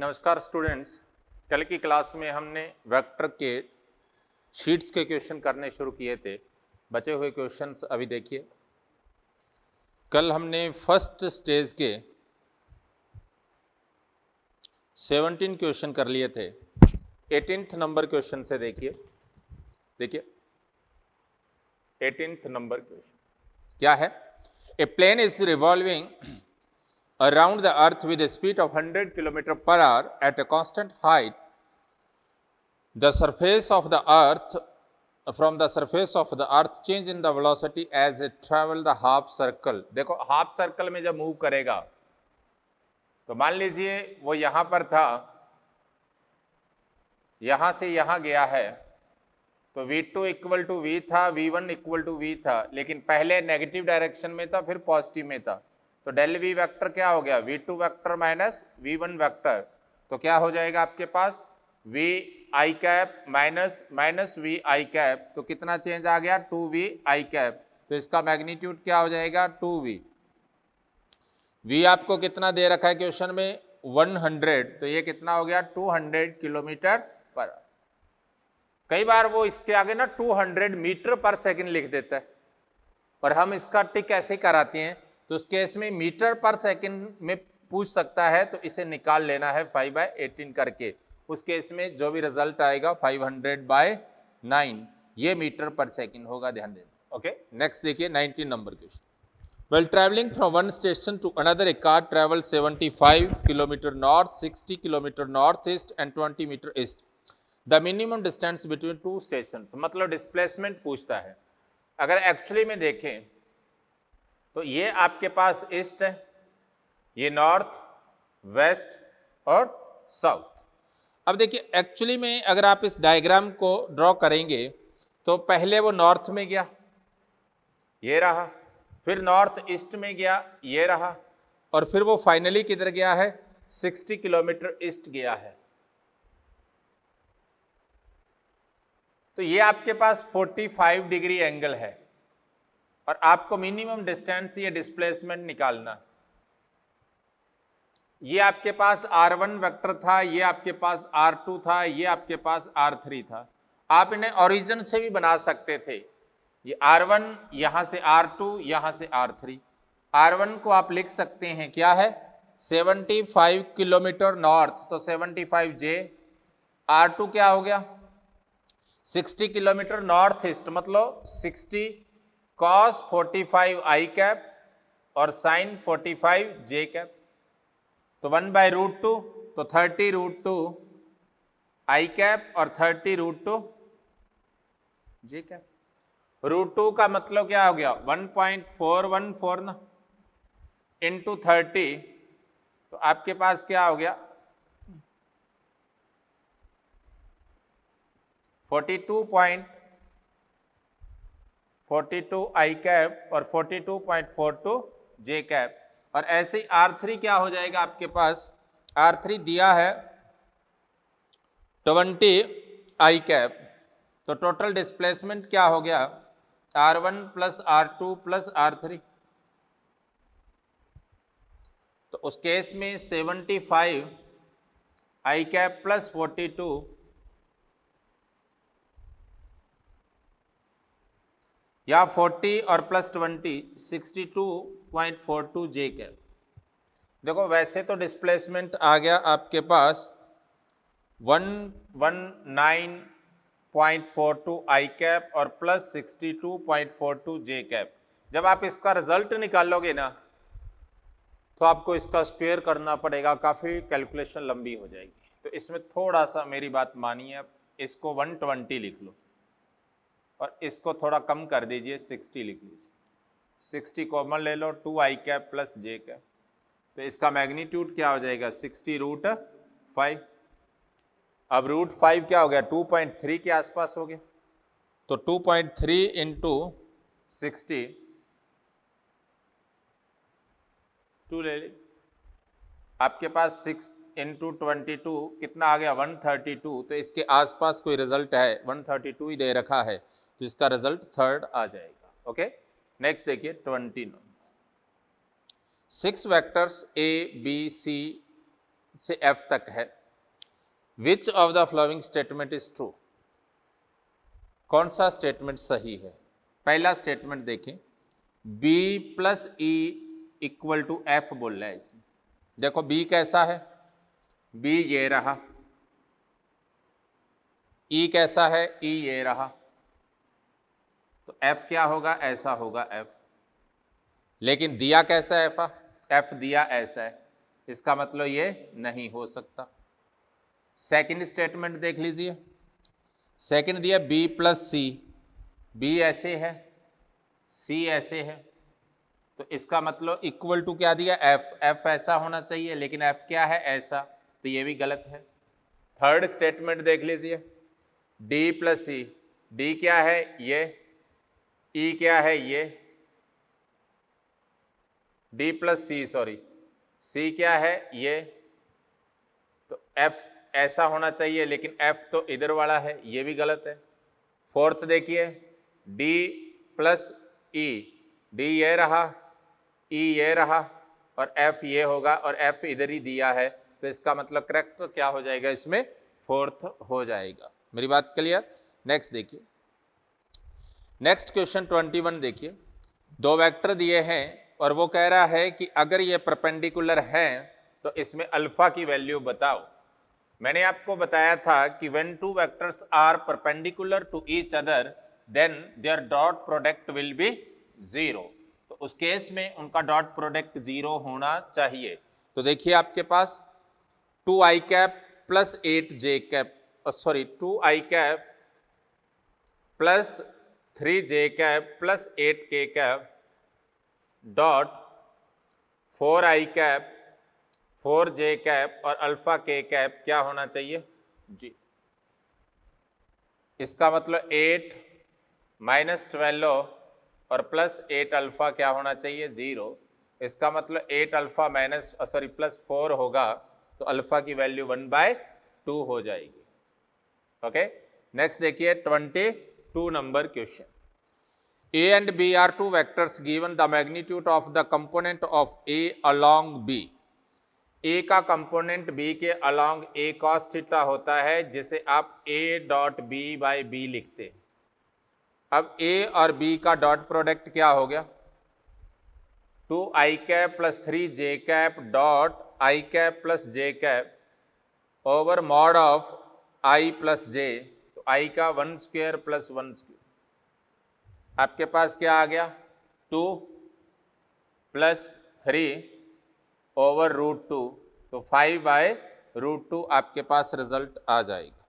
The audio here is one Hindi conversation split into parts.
नमस्कार स्टूडेंट्स, कल की क्लास में हमने वेक्टर के शीट्स के क्वेश्चन करने शुरू किए थे। बचे हुए क्वेश्चंस अभी देखिए। कल हमने फर्स्ट स्टेज के 17 क्वेश्चन कर लिए थे। 18th नंबर क्वेश्चन से देखिए 18th नंबर क्वेश्चन क्या है। A plane is revolving around the earth with a speed of 100 km per hour at a constant height. The surface of the earth from the surface of the earth change in the velocity as it travel the half circle. देखो हाफ सर्कल में जब मूव करेगा तो मान लीजिए वो यहां पर था, यहां से यहां गया है तो v2 इक्वल टू v था, v1 इक्वल टू v था, लेकिन पहले नेगेटिव डायरेक्शन में था फिर पॉजिटिव में था। तो डेल वी वेक्टर क्या हो गया, v2 vector minus v1 vector. तो क्या हो जाएगा आपके पास v I cap minus minus V I cap. तो कितना चेंज आ गया 2v आई कैप। तो इसका मैग्नीट्यूड क्या हो जाएगा 2v। v आपको कितना दे रखा है क्वेश्चन में 100, तो ये कितना हो गया 200 किलोमीटर पर। कई बार वो इसके आगे ना 200 मीटर पर सेकंड लिख देता है और हम इसका टिक ऐसे कराते हैं। तो उस केस में मीटर पर सेकंड में पूछ सकता है, तो इसे निकाल लेना है 5/18 करके। उस केस में जो भी रिजल्ट आएगा 500/9 ये मीटर पर सेकंड होगा, ध्यान देना। ओके, नेक्स्ट देखिए 19 number question. While traveling from one station to another, a car travels 75 km north, 60 km northeast and 20 meter east. The minimum distance between two stations, मतलब डिस्प्लेसमेंट पूछता है। अगर एक्चुअली में देखें तो ये आपके पास ईस्ट है, ये नॉर्थ, वेस्ट और साउथ। अब देखिए एक्चुअली में अगर आप इस डायग्राम को ड्रॉ करेंगे तो पहले वो नॉर्थ में गया, ये रहा, फिर नॉर्थ ईस्ट में गया, ये रहा, और फिर वो फाइनली किधर गया है 60 किलोमीटर ईस्ट गया है। तो ये आपके पास 45 डिग्री एंगल है और आपको मिनिमम डिस्टेंस ये डिस्प्लेसमेंट निकालना। ये आपके पास r1 वेक्टर था, ये आपके पास r2 था, ये आपके पास r3 था। आप इन्हें ओरिजिन से भी बना सकते थे। ये r1 यहां से r2 यहां से r3। r1 को आप लिख सकते हैं क्या है 75 किलोमीटर नॉर्थ, तो 75j। r2 क्या हो गया 60 किलोमीटर नॉर्थ ईस्ट, मतलब 60 cos 45 आई कैप और साइन 45 जे कैप। तो 1/√2, तो 30√2 आई कैप और 30√2 जे कैप। √2 का मतलब क्या हो गया 1.414 ना, इंटू 30, तो आपके पास क्या हो गया 42 आई कैप और 42.42 जे कैप। और ऐसे ही R3 क्या हो जाएगा आपके पास, R3 दिया है 20 आई कैप। तो टोटल डिस्प्लेसमेंट क्या हो गया R1 plus R2 plus R3। तो उस केस में 75 आई कैप प्लस 42 या 40 और प्लस 20 62.42 जे कैप। देखो वैसे तो डिस्प्लेसमेंट आ गया आपके पास 119.42 आई कैप और प्लस 62.42 जे कैप। जब आप इसका रिजल्ट निकालोगे ना तो आपको इसका स्क्वायर करना पड़ेगा, काफ़ी कैलकुलेशन लंबी हो जाएगी। तो इसमें थोड़ा सा मेरी बात मानिए, आप इसको 120 लिख लो और इसको थोड़ा कम कर दीजिए 60 लिख लीजिए। 60 कॉमन ले लो, 2 आई कैप प्लस जे कैप। तो इसका मैग्नीट्यूड क्या हो जाएगा 60√5। अब √5 क्या हो गया 2.3 के आसपास हो गया। तो 2.3 इंटू 60 2 ले लीजिए, आपके पास 6 इंटू 22 कितना आ गया 132। तो इसके आसपास कोई रिजल्ट है 132 ही दे रखा है, तो इसका रिजल्ट थर्ड आ जाएगा। ओके, नेक्स्ट देखिए 29। 6 वेक्टर्स a b c से एफ तक है। Which of the following statement is true? कौन सा स्टेटमेंट सही है? पहला स्टेटमेंट देखें, b plus E equal to F बोल रहा है इसमें। देखो b कैसा है, b ये रहा, e कैसा है, e ये रहा, तो f क्या होगा, ऐसा होगा f। लेकिन दिया कैसा है f दिया ऐसा है, इसका मतलब ये नहीं हो सकता। सेकंड स्टेटमेंट देख लीजिए, सेकंड दिया b प्लस सी, b ऐसे है, c ऐसे है, तो इसका मतलब इक्वल टू क्या दिया, f ऐसा होना चाहिए, लेकिन f क्या है, ऐसा, तो ये भी गलत है। थर्ड स्टेटमेंट देख लीजिए, d प्लस सी, d क्या है ये, e क्या है ये, d प्लस सी सॉरी, c क्या है ये, तो f ऐसा होना चाहिए, लेकिन f तो इधर वाला है, ये भी गलत है। फोर्थ देखिए, d प्लस ई, d ये रहा, e ये रहा, और f ये होगा, और f इधर ही दिया है, तो इसका मतलब करेक्ट तो क्या हो जाएगा, इसमें फोर्थ हो जाएगा। मेरी बात क्लियर? नेक्स्ट देखिए, नेक्स्ट क्वेश्चन 21 देखिए, दो वेक्टर दिए हैं और वो कह रहा है कि अगर ये परपेंडिकुलर हैं तो इसमें अल्फा की वैल्यू बताओ। मैंने आपको बताया था कि when two vectors are perpendicular to each other then their dot product will be 0, तो उस केस में उनका डॉट प्रोडक्ट 0 होना चाहिए। तो देखिए आपके पास 2i cap plus 8j cap, sorry 2i cap plus 3j cap plus 8k cap dot 4i cap 4j cap और अल्फा k कैप क्या होना चाहिए जी। इसका मतलब 8 माइनस 12 और प्लस 8 अल्फा क्या होना चाहिए 0। इसका मतलब 8 अल्फा माइनस सॉरी प्लस 4 होगा, तो अल्फा की वैल्यू 1/2 हो जाएगी। ओके, नेक्स्ट देखिए 22 number question. A and B are two vectors given the magnitude of the component of A along B. A का कंपोनेंट B के along A cos थीटा होता है, जिसे आप A dot B by B लिखते हैं। अब A और B का डॉट प्रोडक्ट क्या हो गया, 2i cap plus 3j cap dot i cap plus j cap over mod of i plus j, तो i का 1 स्क्वायर प्लस 1 स्क्वायर, आपके पास क्या आ गया 2 प्लस 3 ओवर √2, तो 5/√2 आपके पास रिजल्ट आ जाएगा।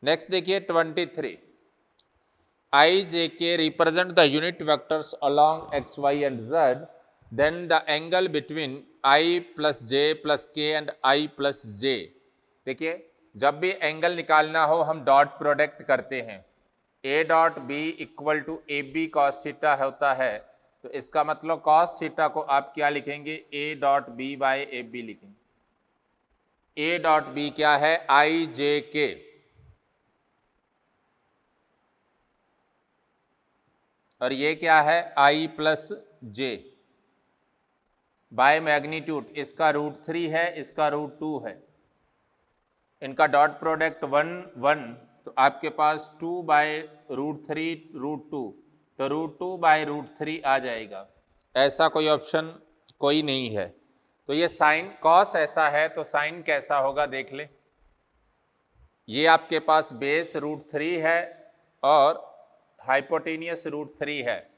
नेक्स्ट देखिए 23, i j k represent the unit vectors along x y and z, then the angle between i plus j plus k and i plus j। देखिए जब भी एंगल निकालना हो हम डॉट प्रोडक्ट करते हैं, a dot B equal to A B cos theta होता है, तो इसका मतलब कॉस थीटा को आप क्या लिखेंगे, a dot B by A B लिखेंगे। a डॉट बी क्या है, आई जे के, और ये क्या है i plus J by magnitude, इसका √3 है, इसका √2 है, इनका डॉट प्रोडक्ट 1 1, तो आपके पास 2/√3 √2, तो √2/√3 आ जाएगा। ऐसा कोई ऑप्शन कोई नहीं है, तो ये साइन कॉस ऐसा है, तो साइन कैसा होगा देख ले। ये आपके पास बेस √3 है और हाइपोटेनियस √3 है,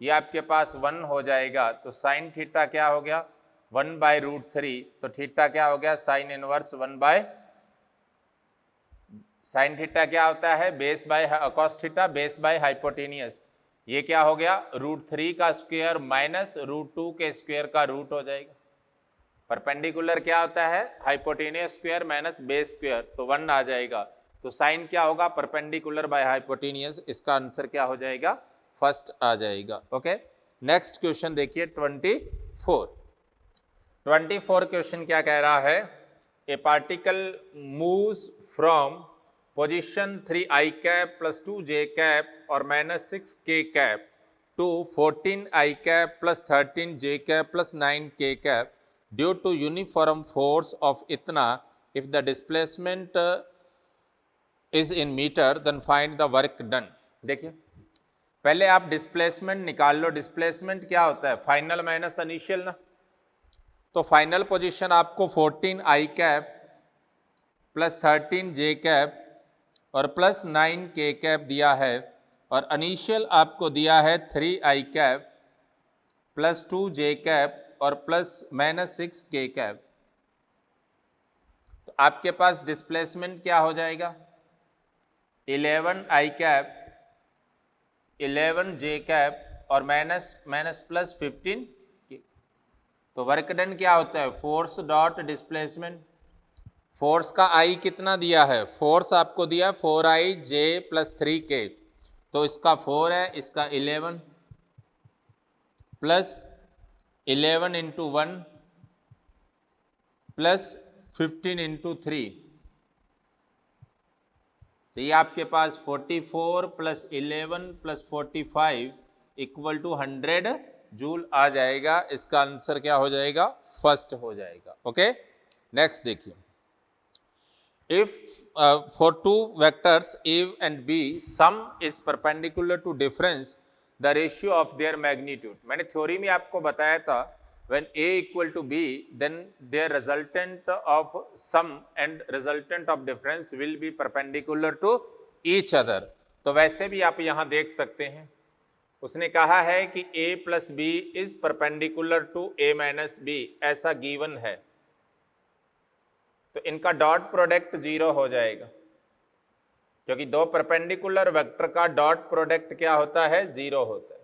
ये आपके पास 1 हो जाएगा, तो साइन थीटा क्या हो गया 1/√3, तो थीटा क्या हो गया साइन इनवर्स 1 साइन थीटा क्या होता है base by cos theta base by hypotenuse, ये क्या हो गया √3 का स्क्वायर माइनस √2 के स्क्वायर का रूट हो जाएगा। परपेंडिकुलर क्या होता है hypotenuse square minus base square, तो 1 आ जाएगा, तो साइन क्या होगा परपेंडिकुलर बाय हाइपोटेनियस, इसका आंसर क्या हो जाएगा फर्स्ट आ जाएगा। ओके, नेक्स्ट क्वेश्चन देखिए 24 क्वेश्चन क्या कह रहा है, a particle moves from position 3i cap plus 2j cap और minus 6k cap to 14i cap plus 13j cap plus 9k cap due to uniform force of इतना if the displacement is in metre then find the work done. देखिए पहले आप डिस्प्लेसमेंट निकाल लो। डिस्प्लेसमेंट क्या होता है? फाइनल माइनस इनिशियल ना। तो फाइनल पोजीशन आपको 14 आई कैप प्लस 13 जे कैप और प्लस 9 के कैप दिया है, और इनिशियल आपको दिया है 3 I cap plus 2 J cap और प्लस माइनस 6 के कैप। तो आपके पास डिस्प्लेसमेंट क्या हो जाएगा? 11 आई कैप 11 जे कैप और माइनस माइनस प्लस 15 के। तो वर्क डन क्या होता है? Force dot displacement. फोर्स का आई कितना दिया है? फोर्स आपको दिया 4i जे प्लस 3k, तो इसका 4 है, इसका 11 प्लस 11 इंटू 1 प्लस 15 इंटू 3, तो ये आपके पास 44 plus 11 plus 45 equal to 100 joule आ जाएगा। इसका आंसर क्या हो जाएगा? फर्स्ट हो जाएगा। ओके, नेक्स्ट देखिए, if for two vectors a and b sum is perpendicular to difference the ratio of their magnitude। मैंने थ्योरी में आपको बताया था when a equal to b then their resultant of sum and resultant of difference will be perpendicular to each other। तो वैसे भी आप यहाँ देख सकते हैं, उसने कहा है कि a plus b is perpendicular to a minus b, ऐसा गिवन है, तो इनका डॉट प्रोडक्ट 0 हो जाएगा, क्योंकि दो परपेंडिकुलर वेक्टर का डॉट प्रोडक्ट क्या होता है? 0 होता है।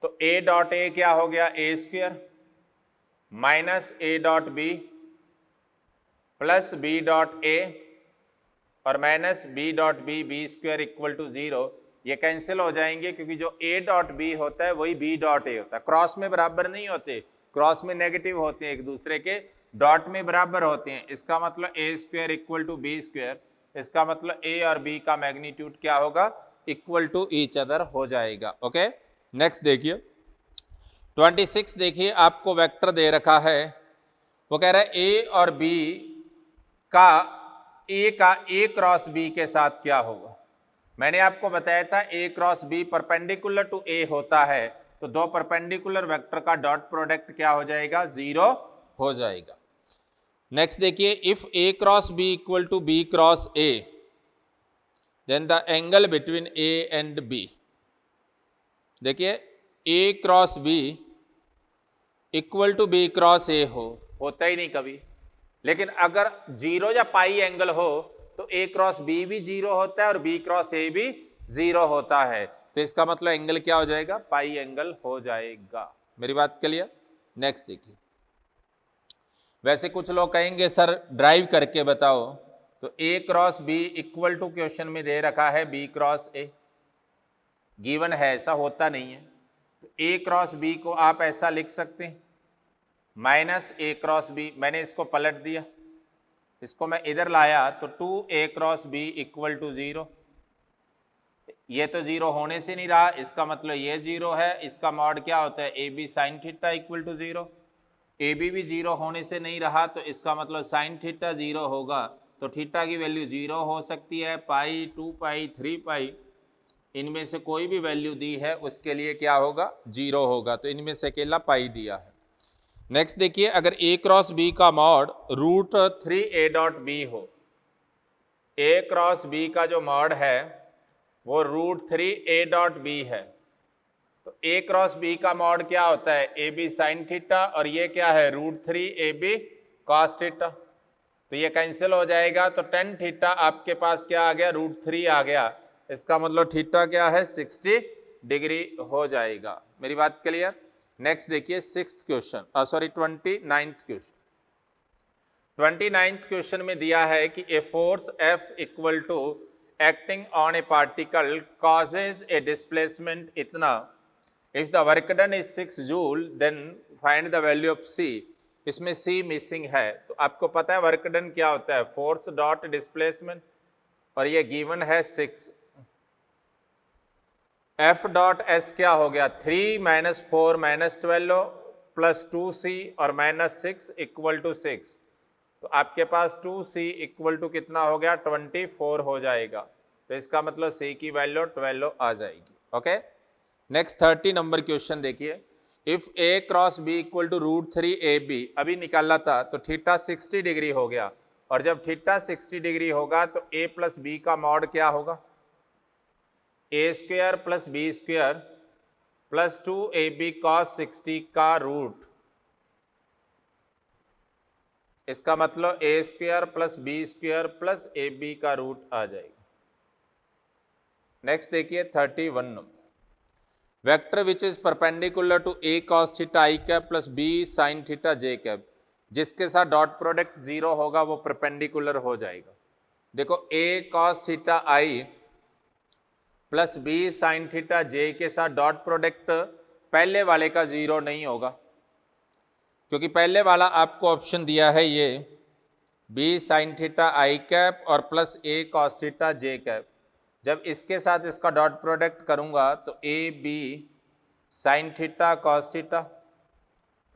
तो a डॉट ए क्या हो गया? A square minus A dot B plus B dot A और minus B dot B, B square equal to 0। ये कैंसिल हो जाएंगे, क्योंकि जो a डॉट बी होता है वही b डॉट ए होता है। क्रॉस में बराबर नहीं होते, क्रॉस में नेगेटिव होते हैं, एक दूसरे के डॉट में बराबर होते हैं। इसका मतलब A square equal to B square, इसका मतलब a और b का मैग्नीट्यूड क्या होगा? इक्वल टू ईच अदर हो जाएगा। ओके, नेक्स्ट देखिए 26। देखिए आपको वेक्टर दे रखा है, वो कह रहा है a और b का a क्रॉस b के साथ क्या होगा? मैंने आपको बताया था a cross b perpendicular to a होता है, तो दो परपेंडिकुलर वेक्टर का डॉट प्रोडक्ट क्या हो जाएगा? 0 हो जाएगा। नेक्स्ट देखिए, if a cross b equal to b cross a then the angle between a and b। देखिए a cross b equal to b cross a होता ही नहीं कभी, लेकिन अगर 0 या पाई एंगल हो तो a क्रॉस b भी 0 होता है और b क्रॉस a भी 0 होता है, तो इसका मतलब एंगल क्या हो जाएगा? पाई एंगल हो जाएगा। मेरी बात क्लियर? नेक्स्ट देखिए, वैसे कुछ लोग कहेंगे सर ड्राइव करके बताओ, तो a cross b equal to question में दे रखा है b क्रॉस a, गिवन है, ऐसा होता नहीं है। तो a क्रॉस b को आप ऐसा लिख सकते हैं माइनस a क्रॉस b। मैंने इसको पलट दिया, इसको मैं इधर लाया तो 2a cross b equal to 0। ये तो 0 होने से नहीं रहा, इसका मतलब ये 0 है। इसका मॉड क्या होता है? A B sine theta equal to 0। A B भी 0 होने से नहीं रहा, तो इसका मतलब साइन थीटा 0 होगा, तो थीटा की वैल्यू 0 हो सकती है, पाई, 2 पाई, 3 पाई, इनमें से कोई भी वैल्यू दी है उसके लिए क्या होगा? 0 होगा, तो इनमें से अकेला पाई दिया है। नेक्स्ट देखिए, अगर a क्रॉस b का mod root 3a dot B हो, a क्रॉस b का जो मॉड है वो रूट 3a डॉट बी है, तो a क्रॉस b का मॉड क्या होता है? ए बी साइन थीटा, और ये क्या है? रूट 3ab कॉस थीटा, तो ये कैंसिल हो जाएगा, तो टेन थीटा आपके पास क्या आ गया? रूट 3 आ गया। इसका मतलब थीटा क्या है? 60 डिग्री हो जाएगा। मेरी बात क्लियर? नेक्स्ट देखिए 6th question, sorry 29th question. 29th question में दिया है कि a force F equal to acting on a particle causes a displacement इतना, if the work done is 6 joule then find the value of C। इसमें C मिसिंग है, तो आपको पता है वर्क डन क्या होता है? फोर्स डॉट डिस्प्लेसमेंट, और ये गिवन है 6। F डॉट S क्या हो गया? 3 माइनस 4 माइनस 12 प्लस 2c और माइनस 6 इक्वल टू 6, तो आपके पास 2c इक्वल टू कितना हो गया 24 हो जाएगा। तो इसका मतलब c की वैल्यू 12 आ जाएगी। ओके, नेक्स्ट 30 नंबर क्वेश्चन देखिए, if a cross b equal to √3ab, अभी निकाला था तो थीटा 60 डिग्री हो गया, और जब थीटा 60 डिग्री होगा तो a प्लस बी का मॉड क्या होगा, a square plus B square plus 2ab cos 60 का रूट, इसका मतलब a square plus B square plus A B का रूट आ जाएगा। नेक्स्ट देखिए 31 number, vector which is perpendicular to a cos theta I cap plus b sin theta J cap, जिसके साथ डॉट प्रोडक्ट 0 होगा वो परपेंडिकुलर हो जाएगा। देखो a cos theta I plus b sin theta J के साथ डॉट प्रोडक्ट पहले वाले का 0 नहीं होगा, क्योंकि पहले वाला आपको ऑप्शन दिया है ये b sin theta I cap और plus a cos theta J cap, जब इसके साथ इसका डॉट प्रोडक्ट करूंगा तो A B sine theta cos theta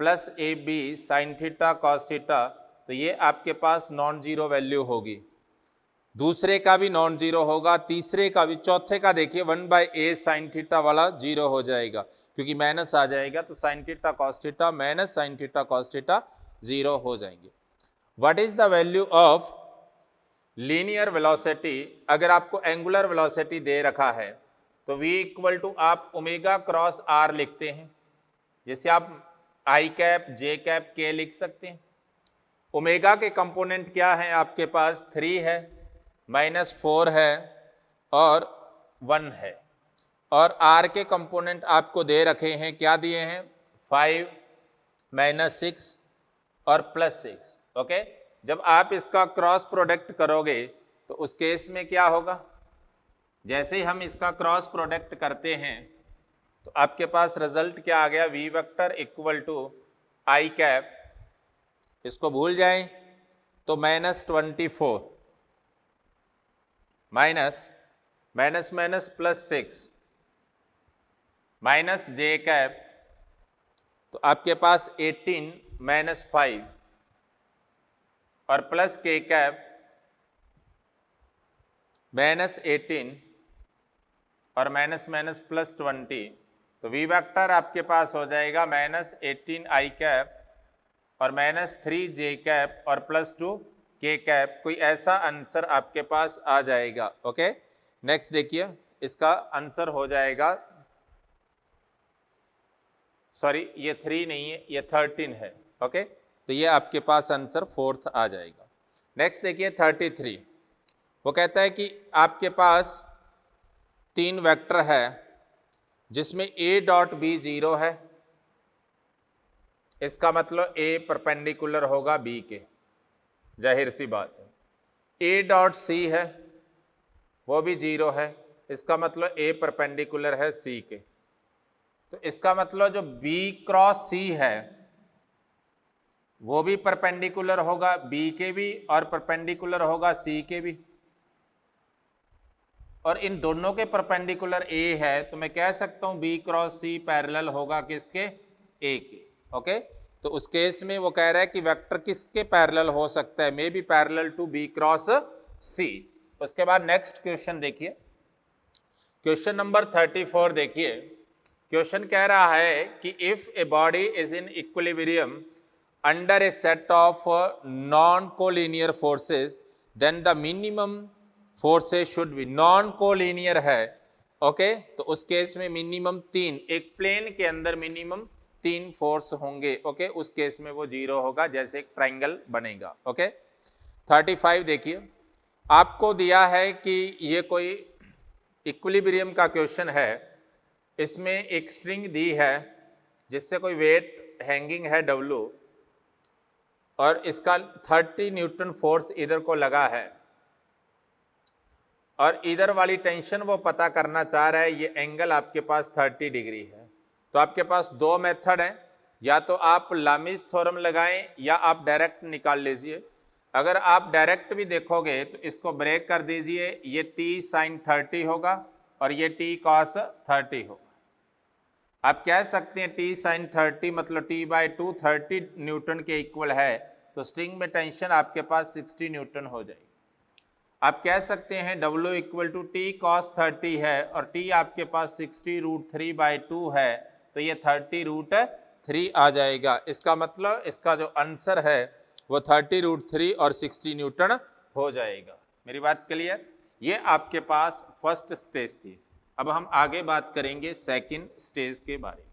plus A B sine theta cos theta, तो ये आपके पास नॉन जीरो वैल्यू होगी, दूसरे का भी नॉन जीरो होगा, तीसरे का भी, चौथे का देखिए 1/a साइन थीटा वाला 0 हो जाएगा, क्योंकि माइनस आ जाएगा तो sign theta cos theta minus sign theta cos theta 0 हो जाएंगे। What is the value of linear velocity, अगर आपको एंगुलर वेलोसिटी दे रखा है तो v इक्वल टू आप ओमेगा क्रॉस r लिखते हैं, जैसे आप आई कैप जे कैप के लिख सकते हैं। ओमेगा के कंपोनेंट क्या है आपके पास, 3 है, -4 है और 1 है, और r के कंपोनेंट आपको दे रखे हैं, क्या दिए हैं 5 -6 और +6। ओके, जब आप इसका क्रॉस प्रोडक्ट करोगे तो उस केस में क्या होगा, जैसे ही हम इसका क्रॉस प्रोडक्ट करते हैं तो आपके पास रिजल्ट क्या आ गया, v vector equal to I cap, इसको भूल जाएं तो -24 minus minus minus +6 minus J cap, तो आपके पास 18 -5 और प्लस के कैप -18 और माइनस माइनस +20, तो v वेक्टर आपके पास हो जाएगा -18 आई कैप और -3 जे कैप और +2 के कैप, कोई ऐसा आंसर आपके पास आ जाएगा। ओके, नेक्स्ट देखिए, इसका आंसर हो जाएगा, सॉरी ये 3 नहीं है, ये 13 है। ओके, तो ये आपके पास आंसर 4th आ जाएगा। नेक्स्ट देखिए 33, वो कहता है कि आपके पास 3 वेक्टर है जिसमें a डॉट b 0 है, इसका मतलब a परपेंडिकुलर होगा b के, जाहिर सी बात है। a डॉट c है वो भी 0 है, इसका मतलब a परपेंडिकुलर है c के, तो इसका मतलब जो b क्रॉस c है वो भी परपेंडिकुलर होगा b के भी और परपेंडिकुलर होगा c के भी, और इन दोनों के परपेंडिकुलर a है, तो मैं कह सकता हूं b क्रॉस c पैरेलल होगा किसके, a के। ओके, तो उस केस में वो कह रहा है कि वेक्टर किसके पैरेलल हो सकता है, may be parallel to b cross c। उसके बाद नेक्स्ट क्वेश्चन देखिए, क्वेश्चन नंबर 34 देखिए, क्वेश्चन कह रहा है कि if a body is in equilibrium under a set of non collinear forces then the minimum forces should be, non collinear है। ओके, तो उस केस में मिनिमम 3, एक प्लेन के अंदर मिनिमम 3 फोर्स होंगे। ओके, उस केस में वो 0 होगा, जैसे एक ट्राइंगल बनेगा। ओके, 35 देखिए, आपको दिया है कि ये कोई इक्विलिब्रियम का क्वेश्चन है, इसमें एक स्ट्रिंग दी है जिससे कोई वेट हैंगिंग है W, और इसका 30 न्यूटन फोर्स इधर को लगा है, और इधर वाली टेंशन वो पता करना चाह रहा है, ये एंगल आपके पास 30 डिग्री है। तो आपके पास 2 मेथड हैं, या तो आप लामिस थ्योरम लगाएं या आप डायरेक्ट निकाल लीजिए। अगर आप डायरेक्ट भी देखोगे तो इसको ब्रेक कर दीजिए, ये t sin 30 होगा और ये t cos 30 होगा। आप कह सकते हैं टी साइन 30 मतलब T/2 30 न्यूटन के इक्वल है, तो स्ट्रिंग में टेंशन आपके पास 60 न्यूटन हो जाएगी। आप कह सकते हैं W equal to T cos 30 है और T आपके पास 60√3/2 है, तो ये 30√3 आ जाएगा। इसका मतलब इसका जो आंसर है वो 30√3 और 60 न्यूटन हो जाएगा। मेरी बात क्लियर? ये आपके पास फर्स्ट स्टेज थी। अब हम आगे बात करेंगे सेकंड स्टेज के बारे में।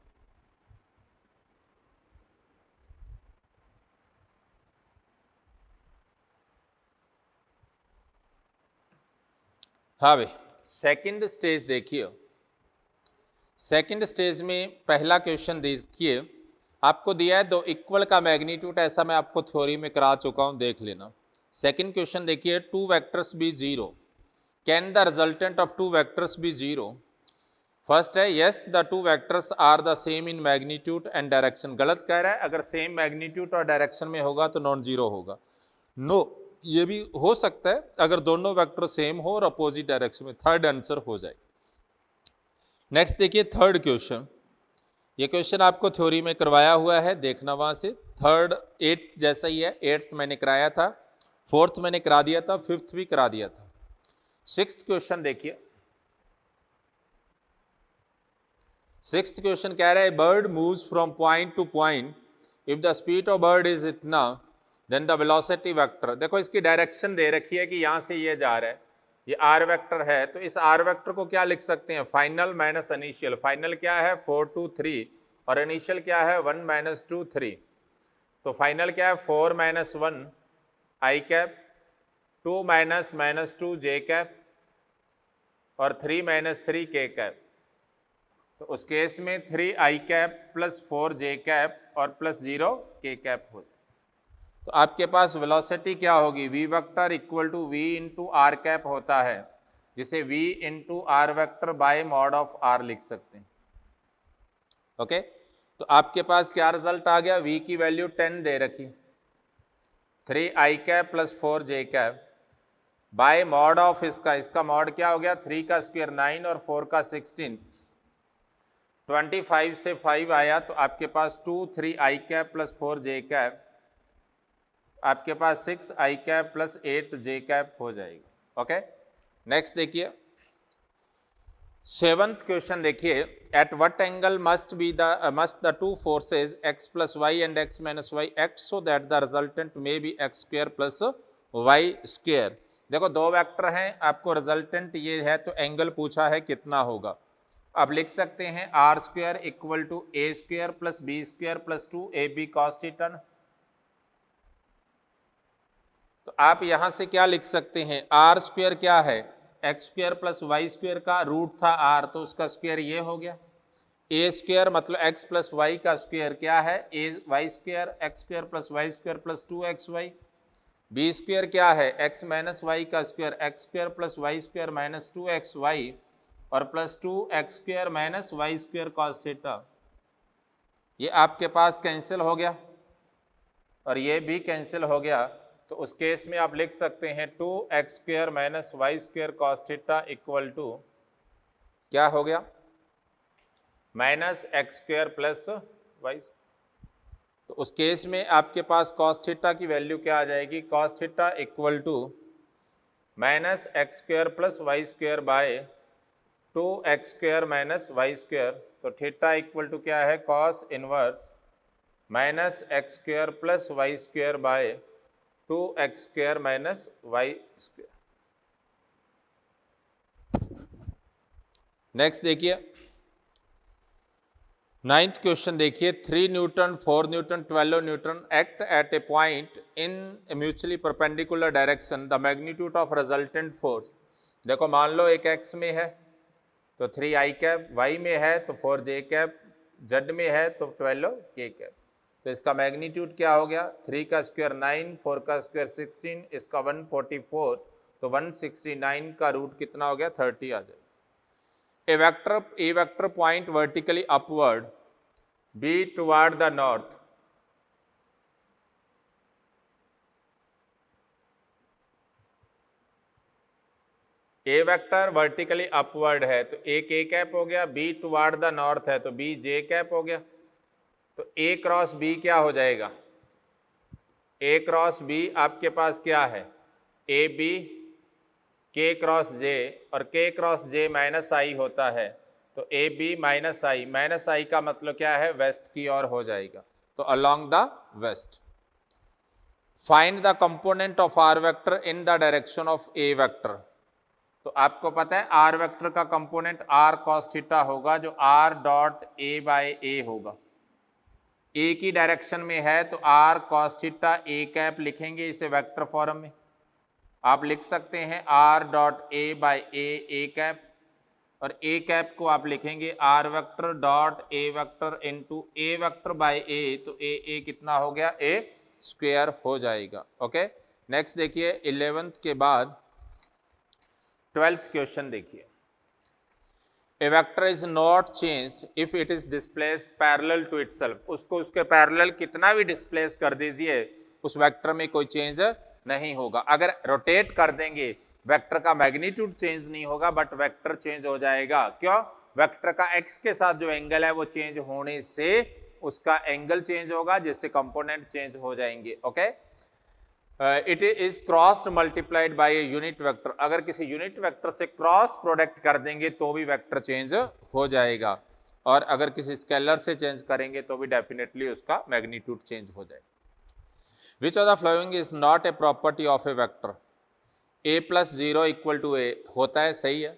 हाँ भाई, सेकंड स्टेज देखिए। सेकंड स्टेज में पहला क्वेश्चन देखिए, आपको दिया है दो इक्वल का मैग्नीट्यूड, ऐसा मैं आपको थ्योरी में करा चुका हूं, देख लेना। सेकंड क्वेश्चन देखिए, two vectors be zero, can the resultant of two vectors be zero? First है yes the two vectors are the same in magnitude and direction. गलत कह रहा है, अगर सेम मैग्नीट्यूड और डायरेक्शन में होगा तो नॉन जीरो होगा। नो, ये भी हो सकता है अगर दोनों वेक्टर सेम हो और अपोजिट डायरेक्शन में, थर्ड आंसर हो जाए। नेक्स्ट देखिए थर्ड क्वेश्चन, ये क्वेश्चन आपको थ्योरी में करवाया हुआ है, देखना वहां से। थर्ड एट्थ जैसा ही है, एट्थ मैंने कराया था, फोर्थ मैंने करा दिया था, फिफ्थ भी करा दिया था। सिक्स्थ क्वेश्चन देखिए, सिक्स्थ क्वेश्चन कह रहा है bird moves from point two point, if the speed of bird is इतना देन द वेलोसिटी वेक्टर। देखो इसकी डायरेक्शन दे रखी है कि यहां से ये जा रहा है, ये आर वेक्टर है, तो इस आर वेक्टर को क्या लिख सकते हैं? Final minus initial. फाइनल क्या है? 4 2 3 और इनिशियल क्या है? 1 -2 3। तो फाइनल क्या है? 4 - 1 आई कैप, 2 - -2 जे कैप और 3 - 3 के कैप। तो उस केस में 3 I cap plus 4 J cap और प्लस 0 के कैप हो जाए। तो आपके पास वेलोसिटी क्या होगी? V vector equal to V into R cap होता है, जिसे V into R vector by mod of R लिख सकते हैं। ओके, तो आपके पास क्या रिजल्ट आ गया? वी की वैल्यू 10 दे रखी, 3 I cap plus 4 J cap by mod of इसका मॉड क्या हो गया? 3 का स्क्वायर 9 और 4 का 16, 25 से 5 आया तो आपके पास 2 3 I cap plus 4 J cap, आपके पास 6 I cap plus 8 J cap हो जाएगा। ओके, नेक्स्ट देखिए सेवंथ क्वेश्चन देखिए, at what angle must the two forces x plus Y and x minus Y act so that the resultant may be X square plus Y square. देखो दो वेक्टर हैं, आपको रिजल्टेंट ये है तो एंगल पूछा है कितना होगा। अब लिख सकते हैं R square equal to A square plus B square plus 2ab cos theta. तो आप यहां से क्या लिख सकते हैं? आर स्क्वायर क्या है? X square plus Y square का रूट था आर, तो उसका स्क्वायर ये हो गया। ए स्क्वायर मतलब एक्स प्लस वाई का स्क्वायर क्या है? A Y square X square plus Y square plus 2xy। B square क्या है? एक्स माइनस वाई का square X square plus Y square minus 2xy और plus 2x square minus Y square cos theta. ये आपके पास कैंसिल हो गया और ये भी कैंसिल हो गया, तो उस केस में आप लिख सकते हैं 2x square minus Y square cos theta equal to क्या हो गया? Minus X square plus Y. तो उस केस में आपके पास कॉस थीटा की वैल्यू क्या आ जाएगी? Cos theta equal to minus X square plus Y square by 2x square minus Y square. तो थीटा इक्वल टू क्या है? Cos inverse minus X square plus Y square by 2x square minus Y square. Next देखिए नाइन्थ क्वेश्चन देखिए, 3 Newton 4 Newton 12 Newton act at A point in mutually perpendicular direction, the magnitude of resultant force. देखो मान लो एक x में है तो 3 आई कैप, y में है तो 4 जे कैप, z में है तो 12 के कैप। तो इसका मैग्नीट्यूड क्या हो गया? 3 का स्क्वायर 9, 4 का स्क्वायर 16, इसका 144, तो 169 का रूट कितना हो गया? 30 आ जाए। A vector point vertically upward, B toward the north. A vector vertically upward है तो ए के कैप हो गया, बी टुवार्ड द नॉर्थ है तो बी जे कैप हो गया। तो ए क्रॉस बी क्या हो जाएगा, ए क्रॉस बी आपके पास क्या है, ए बी के क्रॉस जे, और के क्रॉस जे माइनस आई होता है तो ए बी माइनस आई का मतलब क्या है, वेस्ट की ओर हो जाएगा, तो along the west. Find the component of R vector in the direction of A vector. तो आपको पता है आर वेक्टर का कंपोनेंट आर कॉस थीटा होगा जो R dot A by A होगा, ए की डायरेक्शन में है तो R cos theta A cap लिखेंगे इसे वेक्टर फॉर्म में। आप लिख सकते हैं R dot A by A cap, और ए कैप को आप लिखेंगे are vector dot A vector into A vector by A, तो ए कितना हो गया, ए स्क्वायर हो जाएगा। ओके, नेक्स्ट देखिए 11th के बाद 12th क्वेश्चन देखिए। ए vector is not changed if it is displaced parallel to itself. उसको उसके पैरेलल कितना भी डिस्प्लेस कर दीजिए उस वेक्टर में कोई चेंज नहीं होगा। अगर रोटेट कर देंगे वेक्टर का मैग्नीट्यूड चेंज नहीं होगा बट वेक्टर चेंज हो जाएगा। क्यों, वेक्टर का एक्स के साथ जो एंगल है वो चेंज होने से उसका एंगल चेंज होगा जिससे कंपोनेंट चेंज हो जाएंगे। Okay, it is cross multiplied by A unit vector. अगर किसी यूनिट वेक्टर से क्रॉस प्रोडक्ट कर देंगे तो भी वेक्टर चेंज हो जाएगा, और अगर किसी स्केलर से चेंज करेंगे तो भी डेफिनेटली उसका मैग्नीट्यूड चेंज हो जाएगा। Which of the following is not a property of A vector. A plus zero equal to A होता है, सही है।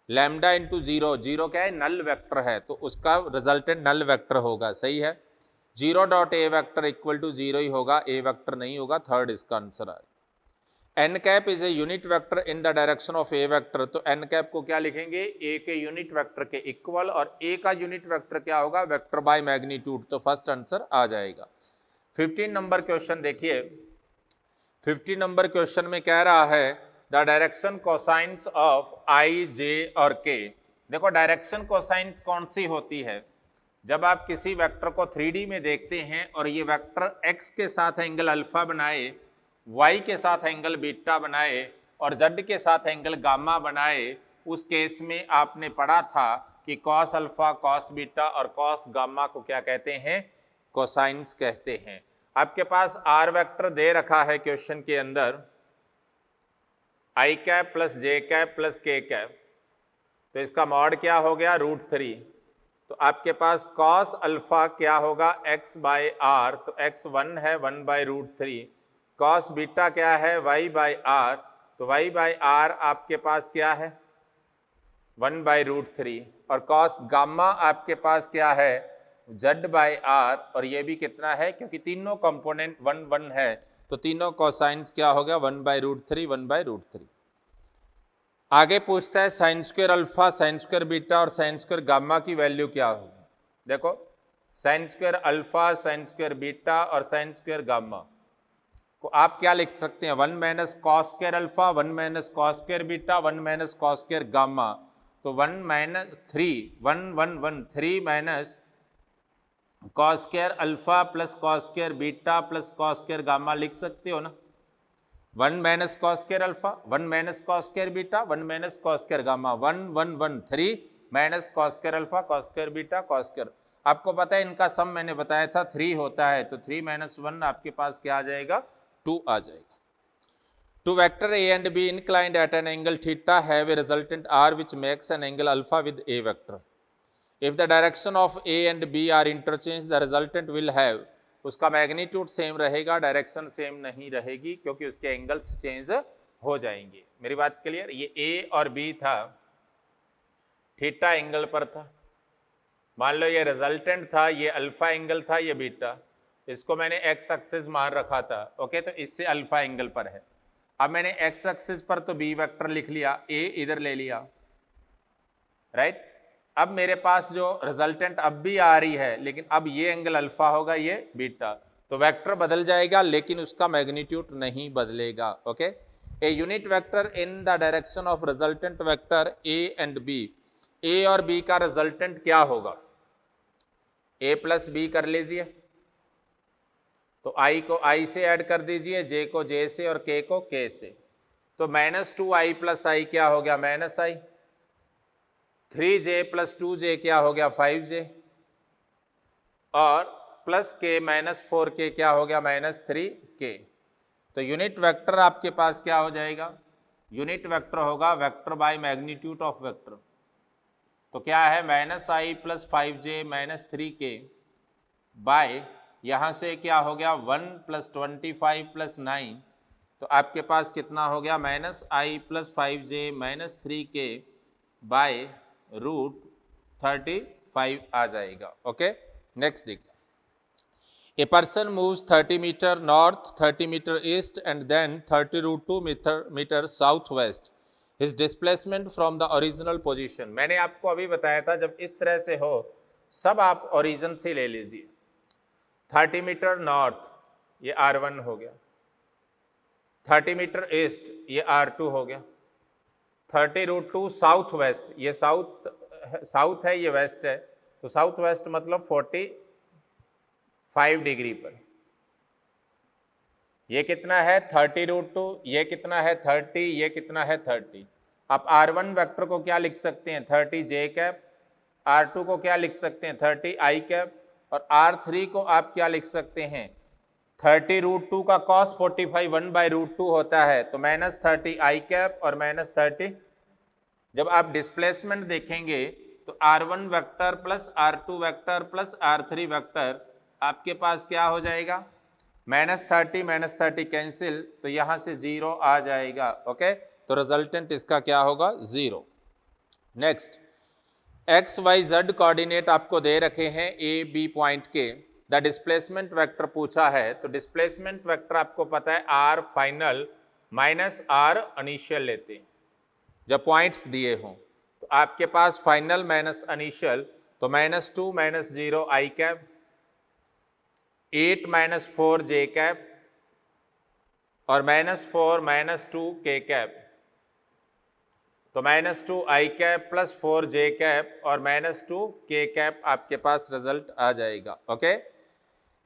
लैम्डा इंटू जीरो, जीरो क्या है, नल वेक्टर है तो उसका रिजल्टेंट नल वेक्टर होगा, सही है। Zero dot A vector equal to zero ही होगा, ए वेक्टर नहीं होगा, थर्ड इसका आंसर है। N cap is a unit vector in the direction of A vector, तो एन कैप को क्या लिखेंगे, ए के यूनिट वेक्टर के इक्वल, और ए का यूनिट वेक्टर क्या होगा, वेक्टर बाय मैग्नीट्यूड, तो फर्स्ट आंसर आ जाएगा। 15 नंबर क्वेश्चन देखिए। 15 नंबर क्वेश्चन में कह रहा है द डायरेक्शन कोसाइंस ऑफ आई जे और के। देखो डायरेक्शन कोसाइंस कौन सी होती है, जब आप किसी वेक्टर को 3D में देखते हैं और ये वेक्टर x के साथ एंगल अल्फा बनाए, y के साथ एंगल बीटा बनाए और z के साथ एंगल गामा बनाए, उस केस में आपने पढ़ा था कि कॉस अल्फा, कॉस बीटा और कॉस गामा को क्या कहते हैं, कोसाइंस कहते हैं। आपके पास आर वेक्टर दे रखा है क्वेश्चन के अंदर, आई कैप प्लस जे कैप प्लस के कैप, तो इसका मॉड क्या हो गया, √3। तो आपके पास कॉस अल्फा क्या होगा, x बाय आर, तो x 1 है 1 बाय √3। कॉस बीटा क्या है, y बाय आर, तो y बाय आर आपके पास क्या है, 1 बाय √3। और कॉस गामा आपके पास क्या है, z बाय आर, और ये भी कितना है, क्योंकि तीनों कंपोनेंट 1 1 है तो तीनों कोसाइंस क्या हो गया, 1 बाय √3 1 बाय √3। आगे पूछता है sine square alpha, sine square beta और साइन स्क्वायर गामा की वैल्यू क्या होगी। देखो sine square alpha, sine square beta और साइन स्क्वायर गामा को आप क्या लिख सकते हैं, 1 minus cos square alpha, 1 minus cos square beta, 1 minus cos square gamma, तो 1 minus 3 1 1 1 3 minus cos square alpha plus cos square beta plus cos square gamma लिख सकते हो ना। 1 minus cos square alpha, 1 minus cos square beta, 1 minus cos square gamma, 1 1 1 3 minus cos square alpha, cos square beta, cos square. आपको पता है इनका सम मैंने बताया था 3 होता है, तो 3 माइनस 1 आपके पास क्या आ जाएगा, 2 आ जाएगा। Two vector A and B inclined at an angle theta have a resultant R which makes an angle alpha with A vector. If the direction of A and B are interchange the resultant will have, उसका मैग्नीट्यूड सेम रहेगा, डायरेक्शन सेम नहीं रहेगी क्योंकि उसके एंगल्स चेंज हो जाएंगे। मेरी बात क्लियर। ये ए और बी था, थीटा एंगल पर था, मान लो ये रिजल्टेंट था, ये अल्फा एंगल था, ये बीटा, इसको मैंने एक्स एक्सिस मान रखा था। ओके, तो इससे अल्फा एंगल पर है। अब मैंने एक्स एक्सिस पर तो बी वेक्टर लिख लिया, ए इधर ले लिया, राइट। अब मेरे पास जो रिजल्टेंट अब भी आ रही है, लेकिन अब ये एंगल अल्फा होगा, ये बीटा, तो वेक्टर बदल जाएगा लेकिन उसका मैग्नीट्यूड नहीं बदलेगा। Okay, a unit vector in the direction of resultant vector A and B, A और बी का रिजल्टेंट क्या होगा, ए प्लस बी कर लीजिए, तो आई को आई से ऐड कर दीजिए, जे को जे से और के को के से। तो -2i प्लस आई क्या हो गया -i, 3j प्लस 2j क्या हो गया 5j, और प्लस k -4k क्या हो गया -3k। तो यूनिट वेक्टर आपके पास क्या हो जाएगा, यूनिट वेक्टर होगा vector by magnitude of vector. तो क्या है -i plus 5j -3k bye, यहाँ से क्या हो गया 1 प्लस 25 प्लस 9, तो आपके पास कितना हो गया -i plus 5j -3k bye √35 आ जाएगा। ओके, नेक्स्ट देखिए, a person moves 30 metre north, 30 metre east and then 30 metre south west, his displacement from the original position. मैंने आपको अभी बताया था जब इस तरह से हो सब आप ओरिजिन से ले लीजिए। 30 मीटर नॉर्थ ये R1 हो गया, 30 मीटर ईस्ट ये R2 हो गया, 30√2 साउथ वेस्ट, ये साउथ है ये वेस्ट है, तो साउथ वेस्ट मतलब 45 डिग्री पर। ये कितना है 30√2, ये कितना है 30, ये कितना है 30। आप R1 वेक्टर को क्या लिख सकते हैं 30j कैप, R2 को क्या लिख सकते हैं 30i कैप, और R3 को आप क्या लिख सकते हैं 30√2 का cos 45 1/√2 होता है, तो -30i कैप और -30। जब आप डिस्प्लेसमेंट देखेंगे तो R1 vector plus R2 vector plus R3 vector आपके पास क्या हो जाएगा -30 कैंसिल, तो यहां से 0 आ जाएगा। ओके, तो रिजल्टेंट इसका क्या होगा 0। Next, X Y Z coordinate आपको दे रखे हैं ए बी पॉइंट के, द डिस्प्लेसमेंट वेक्टर पूछा है, तो डिस्प्लेसमेंट वेक्टर आपको पता है R final minus R initial लेते हैं जब पॉइंट्स दिए हों, तो आपके पास फाइनल माइनस इनिशियल, तो -2 -0 i कैप, 8 -4 j कैप और -4 -2 k कैप, तो -2 i cap plus 4 j cap और -2 k कैप आपके पास रिजल्ट आ जाएगा। Okay,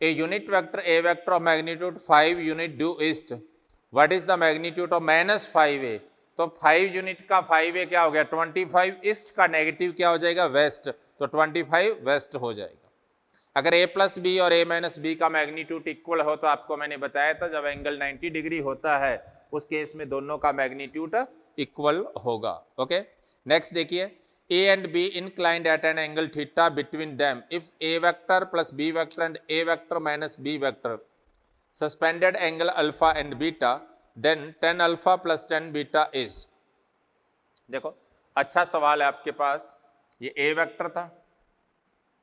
a unit vector A vector of magnitude 5 unit due east, what is the magnitude of -5a, तो 5 यूनिट का 5a क्या हो गया 25, ईस्ट का नेगेटिव क्या हो जाएगा वेस्ट, तो 25 वेस्ट हो जाएगा। अगर a प्लस बी और a माइनस बी का मैग्नीट्यूड इक्वल हो, तो आपको मैंने बताया था जब एंगल 90 डिग्री होता है उस केस में दोनों का मैग्नीट्यूड इक्वल होगा। ओके, नेक्स्ट देखिए, a and b inclined at an angle theta between them if a vector plus b vector and a vector minus b vector suspended angle alpha and beta, then tan alpha plus tan beta is। देखो अच्छा सवाल है आपके पास, ये a वेक्टर था,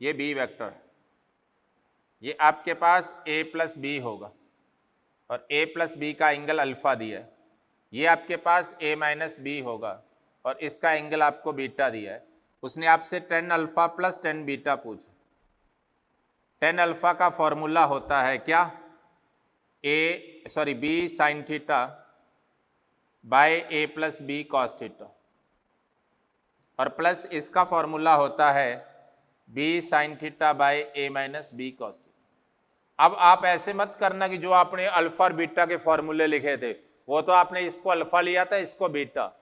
ये b वेक्टर है, ये आपके पास a प्लस बी होगा और a प्लस बी का एंगल अल्फा दिया है, ये आपके पास a माइनस बी होगा और इसका एंगल आपको बीटा दिया है। उसने आपसे tan alpha plus tan beta पूछा। tan अल्फा का फॉर्मूला होता है क्या b sine theta by a plus B cos theta, और प्लस इसका फॉर्मूला होता है b sine theta by a minus B cos theta. अब आप ऐसे मत करना कि जो आपने अल्फा और बीटा के फॉर्मूले लिखे थे वो तो आपने इसको अल्फा लिया था इसको बीटा,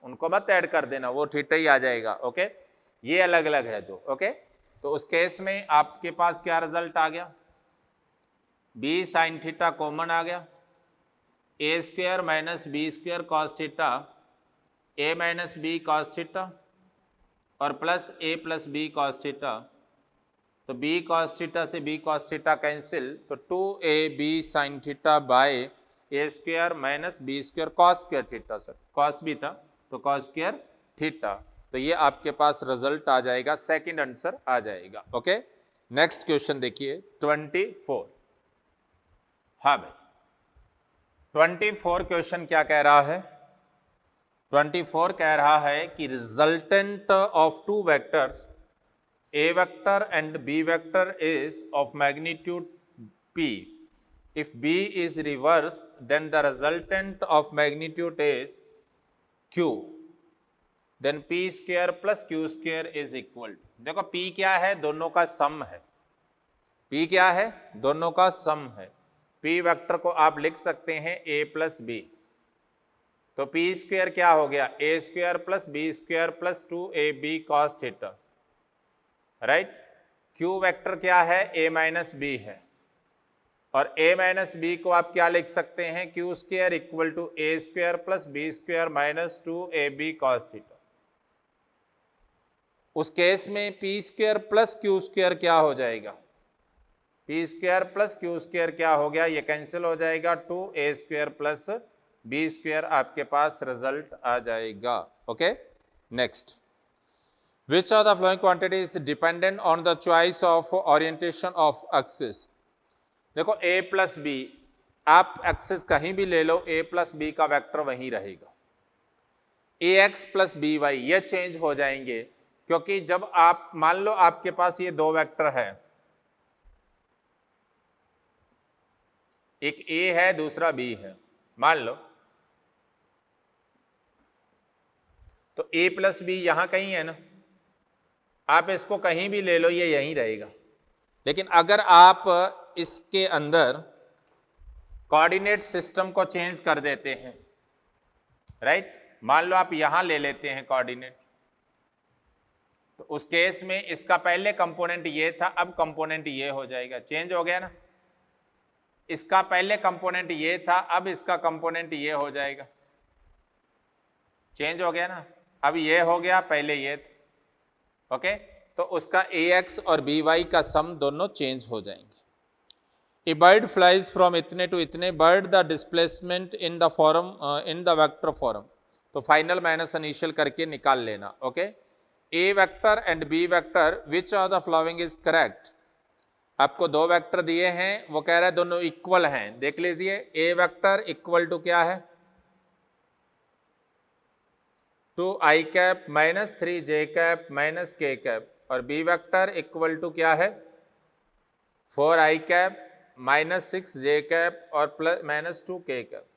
उनको मत ऐड कर देना, वो थीटा ही आ जाएगा। ओके, ये अलग अलग है दो। ओके, तो उस केस में आपके पास क्या रिजल्ट आ गया b साइन थीटा कॉमन आ गया, a square minus B square cos theta a minus B cos theta और plus a plus B cos theta, तो b कॉस थीटा से b कॉस थीटा कैंसिल, तो 2ab sine theta by a square minus B square cos square theta, sir cos भी था तो कॉस स्क्वायर थीटा, तो ये आपके पास रिजल्ट आ जाएगा, सेकंड आंसर आ जाएगा। ओके, नेक्स्ट क्वेश्चन देखिए 24। हाँ भाई 24 क्वेश्चन क्या कह रहा है, 24 कह रहा है कि resultant of two vectors a vector and b vector is of magnitude p. If b is reverse, then the resultant of magnitude is q. Then p square plus q square is equal to, देखो p क्या है दोनों का सम है, p क्या है दोनों का सम है। p वेक्टर को आप लिख सकते हैं a प्लस बी, तो पी स्क्वायर क्या हो गया, A square plus B square plus 2ab cos theta, right. Q vector क्या है, a माइनस बी है, और a माइनस बी को आप क्या लिख सकते हैं, Q square equal to A square plus B square minus 2ab cos theta. उस केस में P square plus Q square क्या हो जाएगा, P square plus Q square क्या हो गया, ये कैंसिल हो जाएगा, 2a square plus B square आपके पास रिजल्ट आ जाएगा। Okay, next, which of the following quantity is dependent on the choice of orientation of axis। देखो a प्लस बी, आप एक्सिस कहीं भी ले लो, a प्लस बी का वेक्टर वहीं रहेगा, ax प्लस बी वाई ये चेंज हो जाएंगे, क्योंकि जब आप मान लो आपके पास ये दो वेक्टर है, एक a है दूसरा b है, मान लो, तो a प्लस बी यहां कहीं है ना, आप इसको कहीं भी ले लो ये यहीं रहेगा। लेकिन अगर आप इसके अंदर कोऑर्डिनेट सिस्टम को चेंज कर देते हैं, राइट, मान लो आप यहां ले लेते हैं कोऑर्डिनेट, तो उस केस में इसका पहले कंपोनेंट ये था, अब कंपोनेंट ये हो जाएगा, चेंज हो गया ना, इसका पहले कंपोनेंट ये था, अब इसका कंपोनेंट ये हो जाएगा, चेंज हो गया ना, अब ये हो गया, पहले ये था। ओके, तो उसका ax और by का सम दोनों चेंज हो जाएंगे। ए बर्ड फ्लाइज फ्रॉम इतने टू इतने, bird the displacement in the form in the vector form, तो फाइनल माइनस इनिशियल करके निकाल लेना। Okay, A vector and B vector which of the following is correct. आपको दो वेक्टर दिए हैं, वो कह रहा है दोनों इक्वल हैं, देख लीजिए, ए वेक्टर इक्वल टू क्या है, 2i cap minus 3j cap minus k cap, और बी वेक्टर इक्वल टू क्या है, 4i cap minus 6j cap और plus minus 2k cap.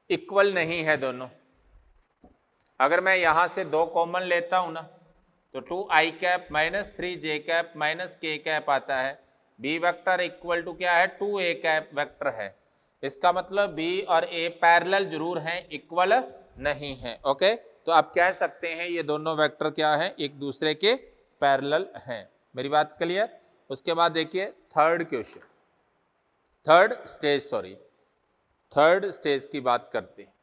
Equal नहीं है दोनों। अगर मैं यहां से दो कॉमन लेता हूं ना, तो 2i cap minus 3j cap minus k cap आता है। बी वेक्टर इक्वल टू क्या है, 2a कैप वेक्टर है। इसका मतलब b और a पैरेलल जरूर हैं, इक्वल नहीं है। ओके, तो आप कह सकते हैं ये दोनों वेक्टर क्या हैं, एक दूसरे के पैरेलल हैं। मेरी बात क्लियर। उसके बाद देखिए थर्ड क्वेश्चन, थर्ड स्टेज की बात करते हैं।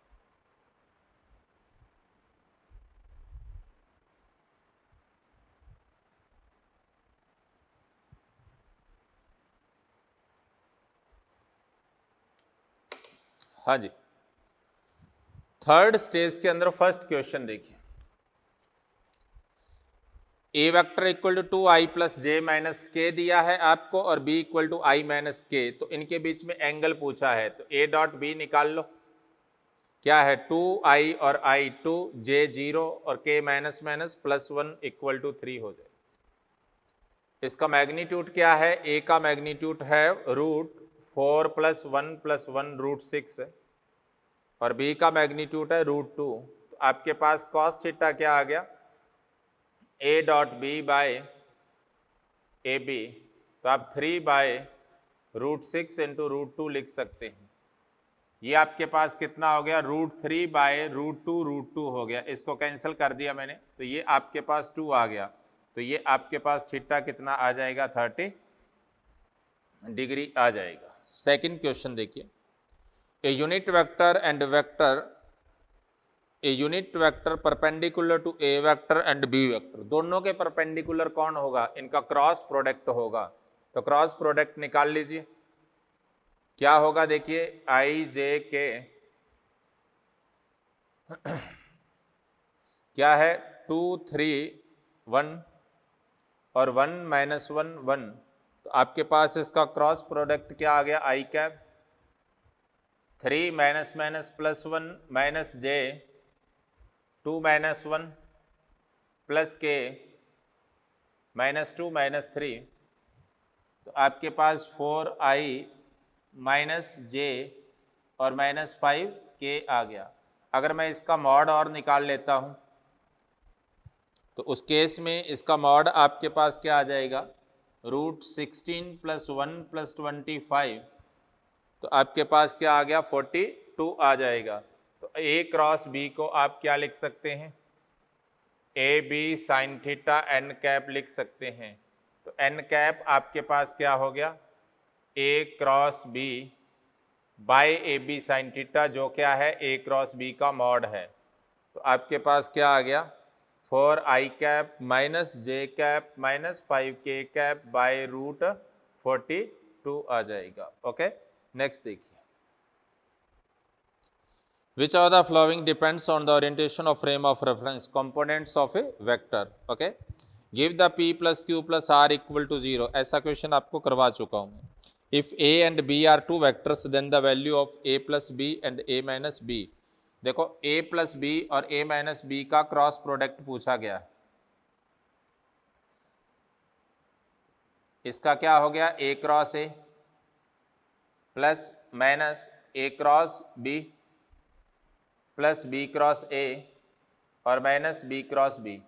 हाँ जी, थर्ड स्टेज के अंदर फर्स्ट क्वेश्चन देखिए, ए vector equal to 2i plus J minus K दिया है आपको, और b equal to i minus K, तो इनके बीच में एंगल पूछा है, तो a डॉट बी निकाल लो। क्या है, 2i और i 2, j 0 और k minus minus plus 1 equal to 3 हो जाए। इसका मैग्नीट्यूड क्या है, a का मैग्नीट्यूड है √4 प्लस 1 रूट 6 है, और b का मैग्नीट्यूड है √2। तो आपके पास cos थीटा क्या आ गया, a dot B by A B, तो आप 3 बाय √6 इंटू √2 लिख सकते हैं। ये आपके पास कितना हो गया, √3 बाय √2 हो गया। इसको कैंसिल कर दिया मैंने, तो ये आपके पास 2 आ गया। तो ये आपके पास थीटा कितना आ जाएगा, 30 डिग्री आ जाएगा। सेकंड क्वेश्चन देखिए, a unit vector and vector, a unit vector perpendicular to A vector and B vector, दोनों के परपेंडिकुलर कौन होगा, इनका क्रॉस प्रोडक्ट होगा। तो क्रॉस प्रोडक्ट निकाल लीजिए, क्या होगा देखिए, आई जे के क्या है, 2 3 1 और 1 माइनस 1 1, तो आपके पास इसका क्रॉस प्रोडक्ट क्या आ गया, I cap 3 minus minus plus 1 minus J 2 minus 1 plus K minus 2 minus 3, तो आपके पास 4i माइनस जे और माइनस 5k आ गया। अगर मैं इसका मॉड और निकाल लेता हूं, तो उस केस में इसका मॉड आपके पास क्या आ जाएगा, √16 प्लस 1 प्लस 25, तो आपके पास क्या आ गया, 42 आ जाएगा। तो ए क्रॉस बी को आप क्या लिख सकते हैं, A B sine theta N cap लिख सकते हैं। तो एन कैप आपके पास क्या हो गया, A cross B by A B sine theta, जो क्या है ए क्रॉस बी का मॉड है। तो आपके पास क्या आ गया, 4i cap minus J cap minus 5k cap by root 42 आ जाएगा। ओके, नेक्स्ट देखिए, which of the following depends on the orientation of frame of reference, components of a vector. Okay, give the p plus q plus r equal to 0, ऐसा क्वेश्चन आपको करवा चुका हूं मैं। If a and b are two vectors, then the value of a plus b and a minus b, देखो a plus b और a minus b का क्रॉस प्रोडक्ट पूछा गया है। इसका क्या हो गया, a cross a plus minus a cross b plus B cross A और माइनस बी क्रॉस बी,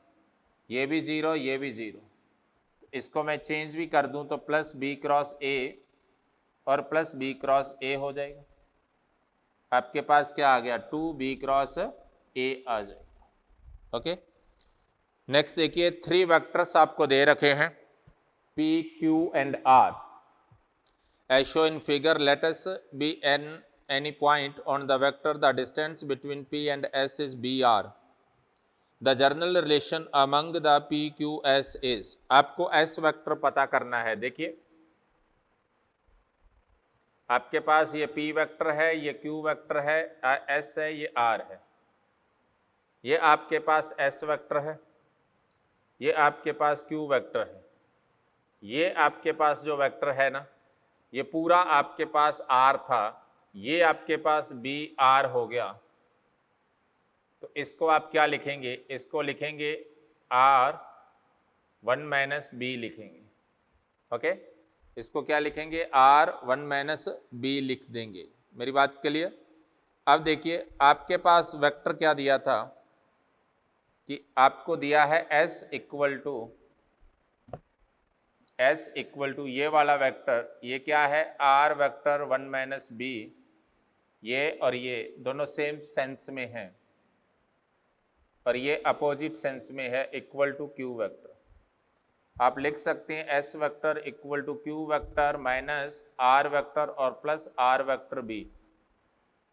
ये भी जीरो ये भी जीरो। इसको मैं चेंज भी कर दूं तो प्लस बी क्रॉस ए और प्लस बी क्रॉस ए हो जाएगा। आपके पास क्या आ गया, 2b क्रॉस ए आ जाएगा। ओके, नेक्स्ट देखिए, 3 वेक्टर्स आपको दे रखे हैं p q and r as shown in figure. Let us be any point on the vector, the distance between p and s is br. The general relation among the p q s is, आपको s वेक्टर पता करना है। देखिए आपके पास ये p वेक्टर है, ये q वेक्टर है, s है, ये r है। ये आपके पास s वेक्टर है, ये आपके पास q वेक्टर है, ये आपके पास जो वेक्टर है ना, ये पूरा आपके पास r था, ये आपके पास बी आर हो गया। तो इसको आप क्या लिखेंगे, इसको लिखेंगे आर 1 माइनस बी लिखेंगे। ओके, इसको क्या लिखेंगे, आर 1 माइनस बी लिख देंगे। मेरी बात के लिए अब देखिए, आपके पास वेक्टर क्या दिया था कि आपको दिया है s इक्वल टू ये वाला वेक्टर, ये क्या है, r वेक्टर 1 माइनस बी, ये और ये दोनों सेम सेंस में हैं और ये अपोजिट सेंस में है, इक्वल टू क्यू वेक्टर। आप लिख सकते हैं S vector equal to Q vector minus R vector और प्लस आर वेक्टर बी।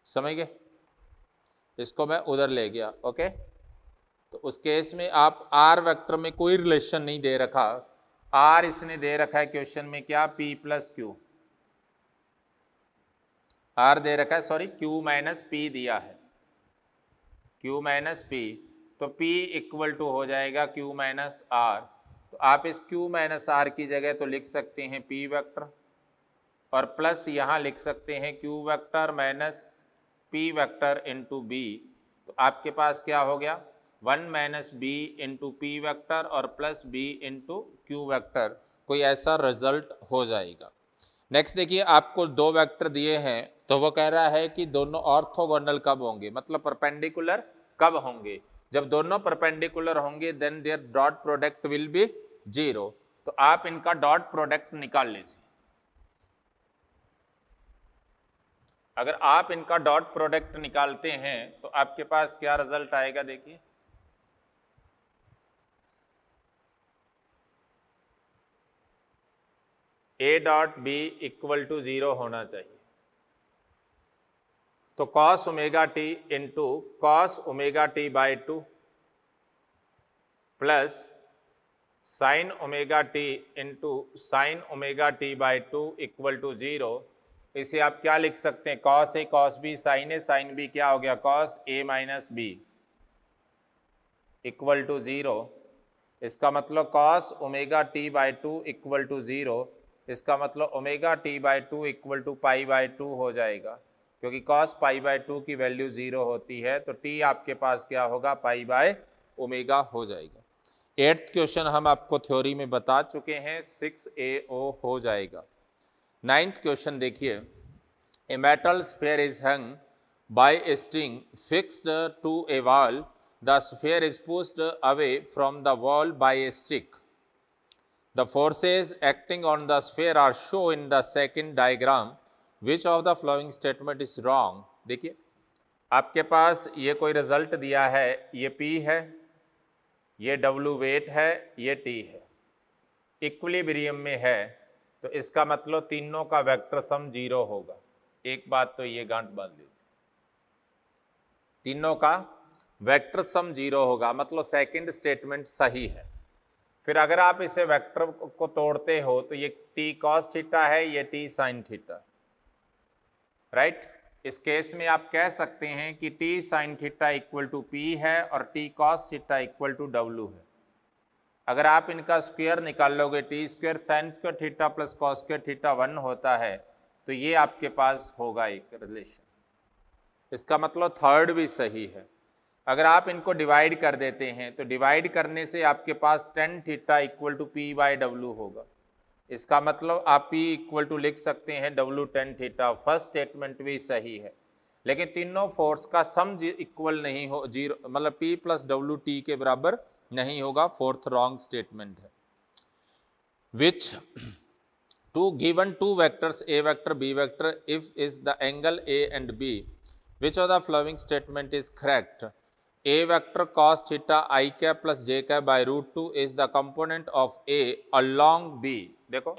समझ गए, इसको मैं उधर ले गया। ओके, तो उस केस में आप आर वेक्टर में कोई रिलेशन नहीं दे रखा, आर इसने दे रखा है क्वेश्चन में क्या, पी प्लस क्यू, आर दे रखा है, सॉरी क्यू माइनस पी दिया है, क्यू माइनस पी, तो पी इक्वल टू हो जाएगा क्यू माइनस आर। तो आप इस क्यू माइनस आर की जगह तो लिख सकते हैं पी वेक्टर और प्लस यहाँ लिख सकते हैं Q vector minus P vector into B. तो आपके पास क्या हो गया, 1 minus B into P vector और plus B into Q vector, कोई ऐसा रिजल्ट हो जाएगा। नेक्स्ट देखिए, आपको 2 वेक्टर दिए हैं, तो वो कह रहा है कि दोनों ऑर्थोगोनल कब होंगे, मतलब परपेंडिकुलर कब होंगे। जब दोनों परपेंडिकुलर होंगे then their dot product will be 0। तो आप इनका डॉट प्रोडक्ट निकाल लीजिए। अगर आप इनका डॉट प्रोडक्ट निकालते हैं तो आपके पास क्या रिजल्ट आएगा, देखिए A dot B equal to 0 होना चाहिए। तो cos omega T into cos omega T by 2 plus sine omega T into sine omega T by 2 equal to 0। इसे आप क्या लिख सकते हैं, cos A cos B sine A sine B क्या हो गया, cos A minus B equal to 0। इसका मतलब cos omega T by 2 equal to 0, इसका मतलब omega T by 2 equal to pi by 2 हो जाएगा, क्योंकि कॉस पाई बाई 2 की वैल्यू 0 होती है। तो टी आपके पास क्या होगा, पाई बाय ओमेगा हो जाएगा। 8th क्वेश्चन हम आपको थ्योरी में बता चुके हैं, 6AO हो जाएगा। 9th क्वेश्चन देखिए, a metal sphere is hung by a string fixed to a wall, the sphere is pushed away from the wall by a stick. The forces acting on the sphere are shown in the second diagram. Which of the following statement is wrong? देखिए आपके पास ये कोई रिजल्ट दिया है, ये P है, ये W वेट है, ये T है, इक्विलिब्रियम में है, तो इसका मतलब तीनों का वेक्टर सम 0 होगा। एक बात तो ये गांठ बांध लीजिए, तीनों का वेक्टर सम 0 होगा, मतलब सेकंड स्टेटमेंट सही है। फिर अगर आप इसे वेक्टर को तोड़ते हो तो ये T cos थीटा है, ये T sin थीटा, राइट। इस केस में आप कह सकते हैं कि T sin theta equal to P है और T cos theta equal to W है। अगर आप इनका स्क्वायर निकाल लोगे, T square sine square theta plus cos square theta 1 होता है, तो ये आपके पास होगा एक रिलेशन। इसका मतलब थर्ड भी सही है। अगर आप इनको डिवाइड कर देते हैं तो डिवाइड करने से आपके पास tan theta equal to P by W होगा। इसका मतलब आप P इक्वल टू लिख सकते हैं W tan theta. First statement भी सही है, लेकिन तीनों फोर्स का सम इक्वल नहीं हो, जीरो मतलब P प्लस W T के बराबर नहीं होगा, फोर्थ रॉन्ग स्टेटमेंट है। विच two vectors A vector B vector if is the angle A and B, which of the following statement is correct? A vector cos theta I cap plus j cap by root 2 is the component of A along B। देखो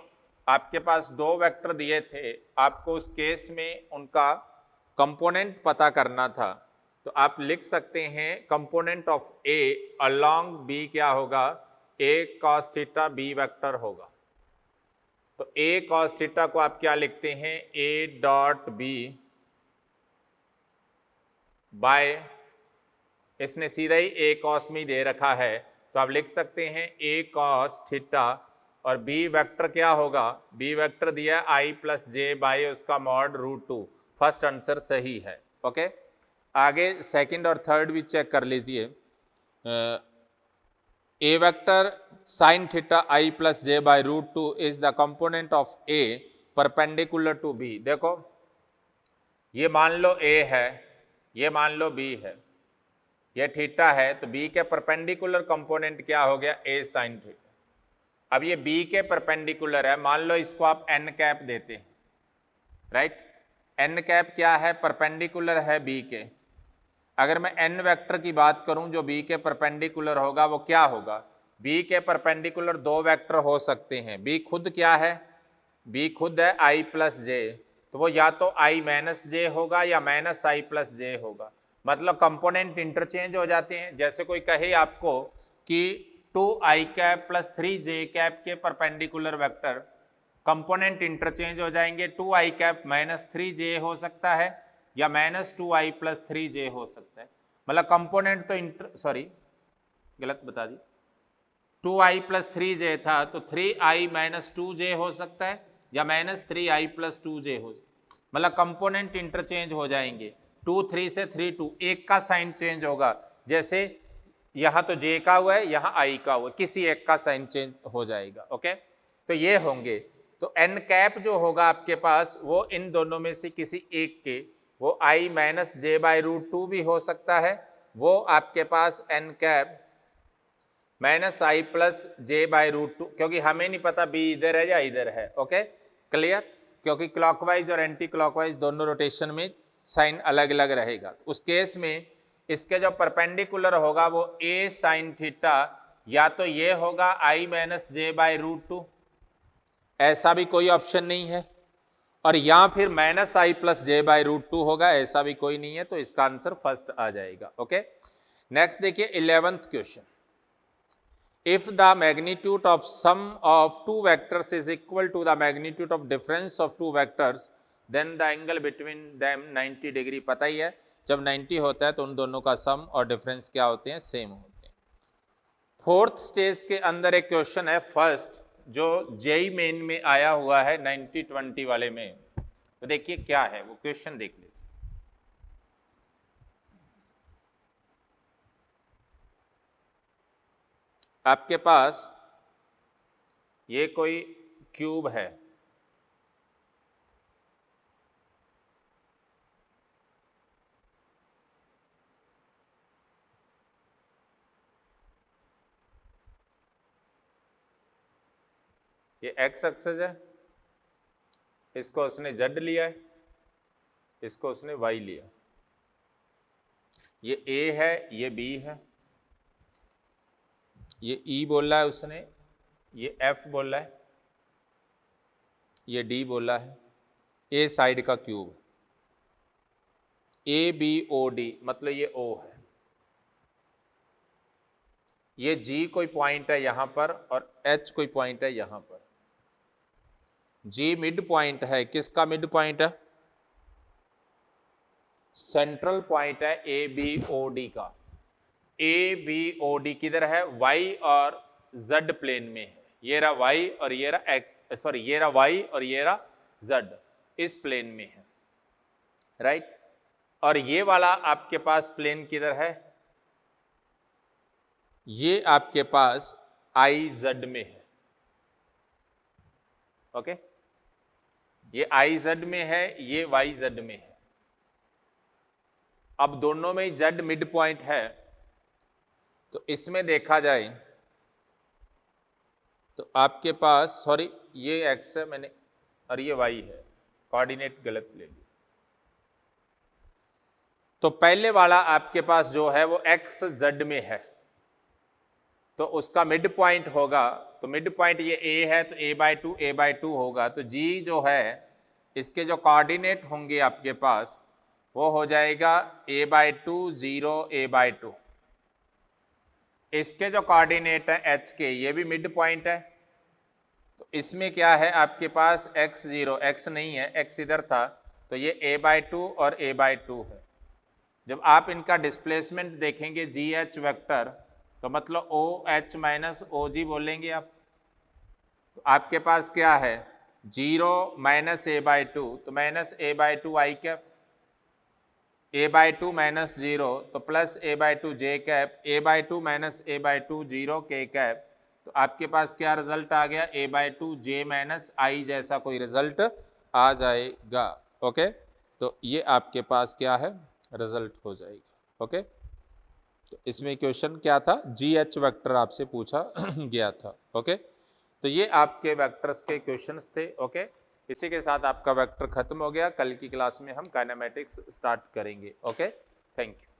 आपके पास दो वेक्टर दिए थे, आपको उस केस में उनका कंपोनेंट पता करना था, तो आप लिख सकते हैं component of A along B क्या होगा, A cos theta B vector होगा। तो A cos थीटा को आप क्या लिखते हैं, A डॉट बी बाय, इसने सीधा ही A cos में दे रखा है, तो आप लिख सकते हैं A cos थीटा और B वेक्टर क्या होगा, B वेक्टर दिया I प्लस जे बाई उसका मॉड रूट 2। फर्स्ट आंसर सही है। ओके, आगे सेकंड और थर्ड भी चेक कर लीजिए। A vector sin theta I plus j by root 2 is the component of A perpendicular to B। देखो ये मान लो A है, ये मान लो B है, ये थीटा है, तो B के परपेंडिकुलर कंपोनेंट क्या हो गया, A sin थीटा। अब ये B के परपेंडिकुलर है, मान लो इसको आप n कैप देते हैं, राइट। n कैप क्या है, परपेंडिकुलर है B के। अगर मैं n वेक्टर की बात करूं जो B के परपेंडिकुलर होगा, वो क्या होगा, B के परपेंडिकुलर दो वेक्टर हो सकते हैं। B खुद क्या है, B खुद है I प्लस जे, तो वो या तो I माइनस जे होगा या माइनस I प्लस जे होगा। मतलब कंपोनेंट इंटरचेंज हो जाते हैं। जैसे कोई कहे आपको कि 2i cap plus 3j cap के परपेंडिकुलर वेक्टर, कंपोनेंट इंटरचेंज हो जाएंगे। 2i कैप माइनस 3j हो सकता है या माइनस 2i प्लस 3j हो सकता है। मतलब कंपोनेंट तो सॉरी गलत बता दी, 2i प्लस 3j था, तो 3i माइनस 2j हो सकता है या माइनस 3i प्लस 2j हो, मतलब कंपोनेंट इंटरचेंज हो जाएंगे। 2 3 से 3 2, एक का साइन चेंज होगा, जैसे यहाँ तो j का हुआ है, यहाँ i का हुआ है, किसी एक का साइन चेंज हो जाएगा। ओके, तो ये होंगे। तो n कैप जो होगा आपके पास, वो इन दोनों में से किसी एक के, वो i minus J by root 2 भी हो सकता है, वो आपके पास n cap minus I plus J by root 2, क्योंकि हमें नहीं पता बी इधर है या इधर है। ओके, क्लियर, क्योंकि क्लॉकवाइज और एंटी क्लॉकवाइज दोनों रोटेशन में साइन अलग अलग रहेगा। उस केस में इसके जो परपेंडिकुलर होगा वो ए साइन थीटा, या तो ये होगा आई माइनस जे बाई रूट 2, ऐसा भी कोई ऑप्शन नहीं है, और या फिर minus I plus J by root 2 होगा, ऐसा भी कोई नहीं है। तो इसका आंसर फर्स्ट आ जाएगा। ओके, नेक्स्ट देखिए 11th question. If the magnitude of sum of two vectors is equal to the magnitude of difference of two vectors, then the angle between them 90 degree. पता ही है, जब 90 होता है तो उन दोनों का सम और डिफरेंस क्या होते हैं, सेम होते हैं। फोर्थ स्टेज के अंदर एक क्वेश्चन है फर्स्ट, जो जेई मेन में आया हुआ है 90-20 वाले में। तो देखिए क्या है वो क्वेश्चन, देख लीजिए। आपके पास ये कोई क्यूब है, ये एक्स एक्सिस है, इसको उसने जेड लिया है, इसको उसने वाई लिया। ये ए है, ये बी है, ये ई बोला है उसने, ये एफ बोला है, ये डी बोला है, ए साइड का cube, A B O D मतलब ये ओ है, ये जी कोई पॉइंट है यहां पर और एच कोई पॉइंट है यहां पर। जी मिड पॉइंट है, किसका मिड पॉइंट है? सेंट्रल पॉइंट है ए बी ओ डी का। ए बी ओ डी किधर है? वाई और जेड प्लेन में है। ये रहा वाई और ये रहा एक्स, सॉरी ये रहा वाई और ये रहा जेड, इस प्लेन में है, राइट। और ये वाला आपके पास प्लेन किधर है? ये आपके पास आई जेड में है, ओके। ये आई जेड में है, ये वाई जेड में है। अब दोनों में ही जेड मिड पॉइंट है, तो इसमें देखा जाए तो आपके पास, सॉरी ये एक्स है मैंने और ये वाई है, कोऑर्डिनेट गलत ले लिया। तो पहले वाला आपके पास जो है वो एक्स जेड में है, तो उसका मिड पॉइंट होगा, तो मिड पॉइंट ये ए है तो a बाई टू होगा। तो जी जो है इसके जो कोऑर्डिनेट होंगे आपके पास वो हो जाएगा a by two 0 a by two. इसके जो कोऑर्डिनेट है एच के, ये भी मिड पॉइंट है, तो इसमें क्या है आपके पास x0, x नहीं है, x इधर था, तो ये a बाई टू और a बाई टू है। जब आप इनका डिस्प्लेसमेंट देखेंगे जी एच वेक्टर, तो मतलब ओ एच माइनस ओ जी बोलेंगे आप। तो आपके पास क्या है? 0 माइनस ए बाई टू, तो minus A by two I cap, A by two minus 0 तो plus A by two J cap, A by two minus A by two 0 के कैप। तो आपके पास क्या रिजल्ट आ गया? ए बाई टू जे माइनस आई जैसा कोई रिजल्ट आ जाएगा, ओके। तो ये आपके पास क्या है? रिजल्ट हो जाएगा, ओके। तो इसमें क्वेश्चन क्या था? जी एच वेक्टर आपसे पूछा गया था, ओके। तो ये आपके वेक्टर्स के क्वेश्चंस थे, ओके। इसी के साथ आपका वेक्टर खत्म हो गया। कल की क्लास में हम काइनेमेटिक्स स्टार्ट करेंगे, ओके। Thank you.